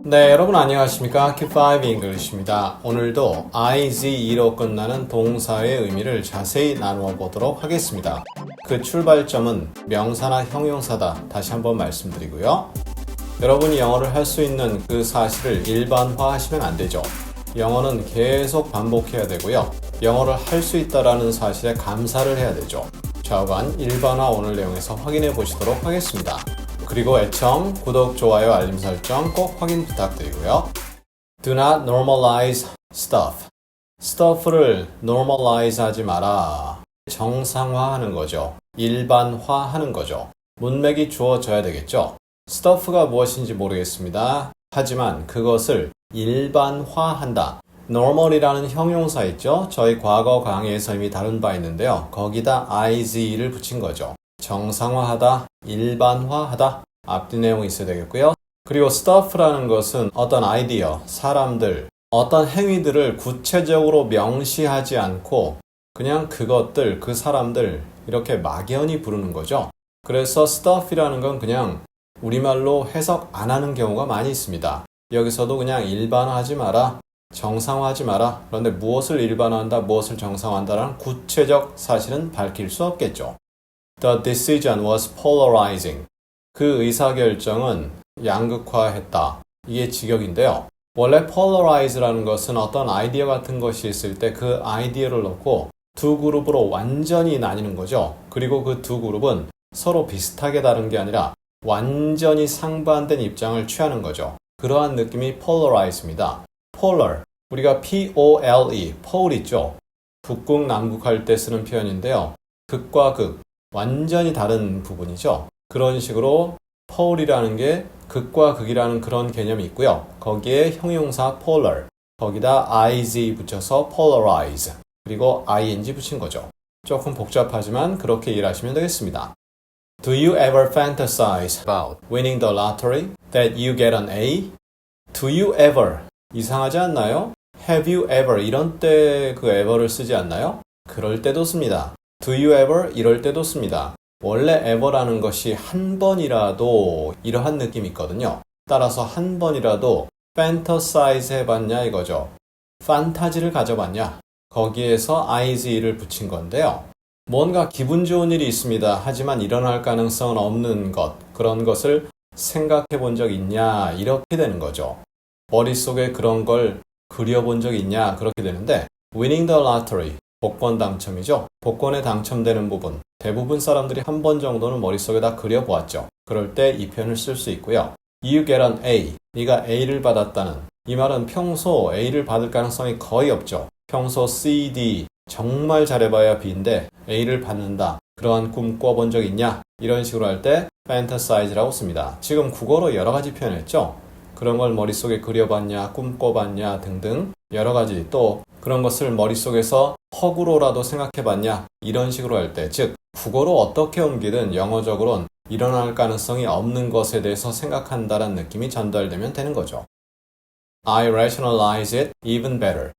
네, 여러분 안녕하십니까? Q5 English입니다. 오늘도 IZE로 끝나는 동사의 의미를 자세히 나누어 보도록 하겠습니다. 그 출발점은 명사나 형용사다. 다시 한번 말씀드리고요. 여러분이 영어를 할 수 있는 그 사실을 일반화하시면 안 되죠. 영어는 계속 반복해야 되고요. 영어를 할 수 있다는 사실에 감사를 해야 되죠. 좌우간 일반화 오늘 내용에서 확인해 보시도록 하겠습니다. 그리고 애청, 구독, 좋아요, 알림 설정 꼭 확인 부탁드리고요. Do not normalize stuff. stuff를 normalize 하지 마라. 정상화하는 거죠. 일반화하는 거죠. 문맥이 주어져야 되겠죠. stuff가 무엇인지 모르겠습니다. 하지만 그것을 일반화한다. normal이라는 형용사 있죠? 저희 과거 강의에서 이미 다룬 바 있는데요. 거기다 IZ를 붙인 거죠. 정상화하다, 일반화하다, 앞뒤 내용이 있어야 되겠고요. 그리고 stuff라는 것은 어떤 아이디어, 사람들, 어떤 행위들을 구체적으로 명시하지 않고 그냥 그것들, 그 사람들 이렇게 막연히 부르는 거죠. 그래서 stuff이라는 건 그냥 우리말로 해석 안 하는 경우가 많이 있습니다. 여기서도 그냥 일반화하지 마라, 정상화하지 마라. 그런데 무엇을 일반화한다, 무엇을 정상화한다라는 구체적 사실은 밝힐 수 없겠죠. The decision was polarizing. 그 의사결정은 양극화했다. 이게 직역인데요. 원래 polarize라는 것은 어떤 아이디어 같은 것이 있을 때 그 아이디어를 놓고 두 그룹으로 완전히 나뉘는 거죠. 그리고 그 두 그룹은 서로 비슷하게 다른 게 아니라 완전히 상반된 입장을 취하는 거죠. 그러한 느낌이 polarize입니다. polar, 우리가 P-O-L-E, pole 있죠. 북극, 남극 할 때 쓰는 표현인데요. 극과 극, 완전히 다른 부분이죠. 그런 식으로 pole이라는 게 극과 극이라는 그런 개념이 있고요. 거기에 형용사 polar, 거기다 iz 붙여서 polarize, 그리고 ing 붙인 거죠. 조금 복잡하지만 그렇게 이해하시면 되겠습니다. Do you ever fantasize about winning the lottery? That you get an A? Do you ever? 이상하지 않나요? Have you ever? 이런 때 그 ever를 쓰지 않나요? 그럴 때도 씁니다. Do you ever? 이럴 때도 씁니다. 원래 ever라는 것이 한 번이라도 이러한 느낌이 있거든요. 따라서 한 번이라도 fantasize 해봤냐 이거죠. 판타지를 가져봤냐? 거기에서 iz를 붙인 건데요. 뭔가 기분 좋은 일이 있습니다. 하지만 일어날 가능성은 없는 것, 그런 것을 생각해 본 적 있냐? 이렇게 되는 거죠. 머릿속에 그런 걸 그려본 적 있냐? 그렇게 되는데 winning the lottery, 복권 당첨이죠. 복권에 당첨되는 부분, 대부분 사람들이 한 번 정도는 머릿속에 다 그려보았죠. 그럴 때 이 표현을 쓸 수 있고요. You get an A, 네가 A를 받았다는, 이 말은 평소 A를 받을 가능성이 거의 없죠. 평소 C, D, 정말 잘해봐야 B인데 A를 받는다. 그러한 꿈 꿔본 적 있냐? 이런 식으로 할 때 fantasize라고 씁니다. 지금 국어로 여러 가지 표현했죠. 그런 걸 머릿속에 그려봤냐, 꿈꿔봤냐 등등 여러 가지, 또 그런 것을 머릿속에서 허구로라도 생각해봤냐, 이런 식으로 할 때, 즉 국어로 어떻게 옮기든 영어적으로는 일어날 가능성이 없는 것에 대해서 생각한다는 느낌이 전달되면 되는 거죠. I rationalize it even better.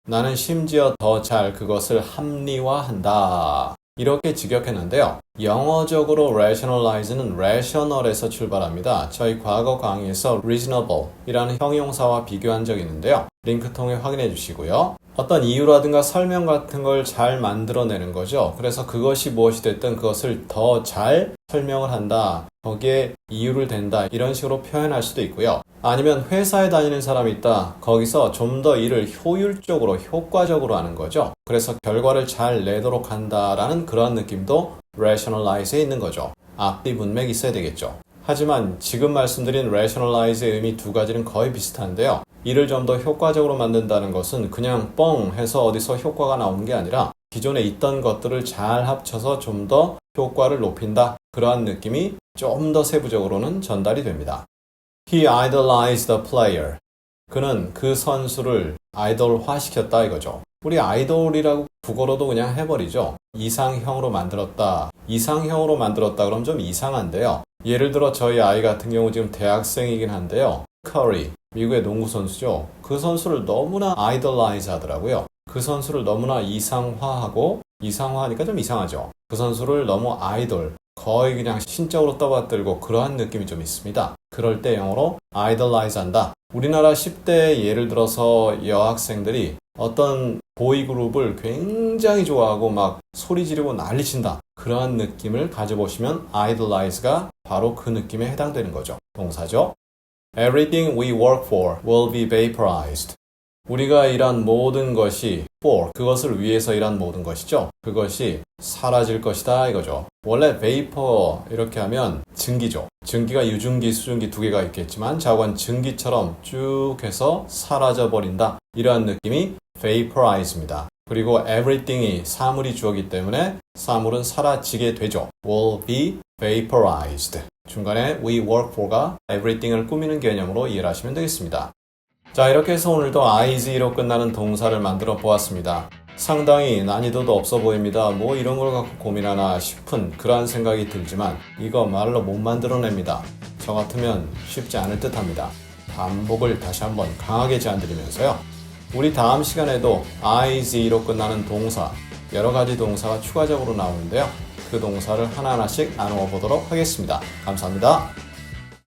나는 심지어 더 잘 그것을 합리화한다. 이렇게 직역했는데요. 영어적으로 rationalize는 rational에서 출발합니다. 저희 과거 강의에서 reasonable 이라는 형용사와 비교한 적이 있는데요. 링크 통해 확인해 주시고요. 어떤 이유라든가 설명 같은 걸 잘 만들어내는 거죠. 그래서 그것이 무엇이 됐든 그것을 더 잘 설명을 한다. 거기에 이유를 댄다. 이런 식으로 표현할 수도 있고요. 아니면 회사에 다니는 사람이 있다. 거기서 좀 더 일을 효율적으로, 효과적으로 하는 거죠. 그래서 결과를 잘 내도록 한다라는 그런 느낌도 rationalize에 있는 거죠. 앞뒤 문맥이 있어야 되겠죠. 하지만 지금 말씀드린 rationalize의 의미 두 가지는 거의 비슷한데요. 일을 좀 더 효과적으로 만든다는 것은 그냥 뻥 해서 어디서 효과가 나오는 게 아니라 기존에 있던 것들을 잘 합쳐서 좀 더 효과를 높인다. 그러한 느낌이 좀 더 세부적으로는 전달이 됩니다. He idolized the player. 그는 그 선수를 아이돌화시켰다 이거죠. 우리 아이돌이라고 국어로도 그냥 해버리죠. 이상형으로 만들었다. 이상형으로 만들었다 그럼 좀 이상한데요. 예를 들어 저희 아이 같은 경우 지금 대학생이긴 한데요. 커리, 미국의 농구 선수죠. 그 선수를 너무나 idolize 하더라고요. 그 선수를 너무나 이상화하고, 이상화하니까 좀 이상하죠. 그 선수를 너무 아이돌, 거의 그냥 신적으로 떠받들고 그러한 느낌이 좀 있습니다. 그럴 때 영어로 idolize 한다. 우리나라 10대 예를 들어서 여학생들이 어떤 보이그룹을 굉장히 좋아하고 막 소리 지르고 난리친다. 그러한 느낌을 가져보시면 idolize가 바로 그 느낌에 해당되는 거죠. 동사죠. Everything we work for will be vaporized. 우리가 일한 모든 것이 for, 그것을 위해서 일한 모든 것이죠. 그것이 사라질 것이다 이거죠. 원래 vapor 이렇게 하면 증기죠. 증기가 유증기, 수증기 두 개가 있겠지만 자관 증기처럼 쭉 해서 사라져버린다. 이러한 느낌이 vaporize입니다. 그리고 everything이 사물이 주어기 때문에 사물은 사라지게 되죠. will be vaporized. 중간에 we work for가 everything을 꾸미는 개념으로 이해를 하시면 되겠습니다. 자, 이렇게 해서 오늘도 IZ로 끝나는 동사를 만들어 보았습니다. 상당히 난이도도 없어 보입니다. 뭐 이런 걸 갖고 고민하나 싶은 그러한 생각이 들지만 이거 말로 못 만들어냅니다. 저 같으면 쉽지 않을 듯 합니다. 반복을 다시 한번 강하게 제안드리면서요. 우리 다음 시간에도 IZ로 끝나는 동사, 여러 가지 동사가 추가적으로 나오는데요. 그 동사를 하나하나씩 나누어 보도록 하겠습니다. 감사합니다.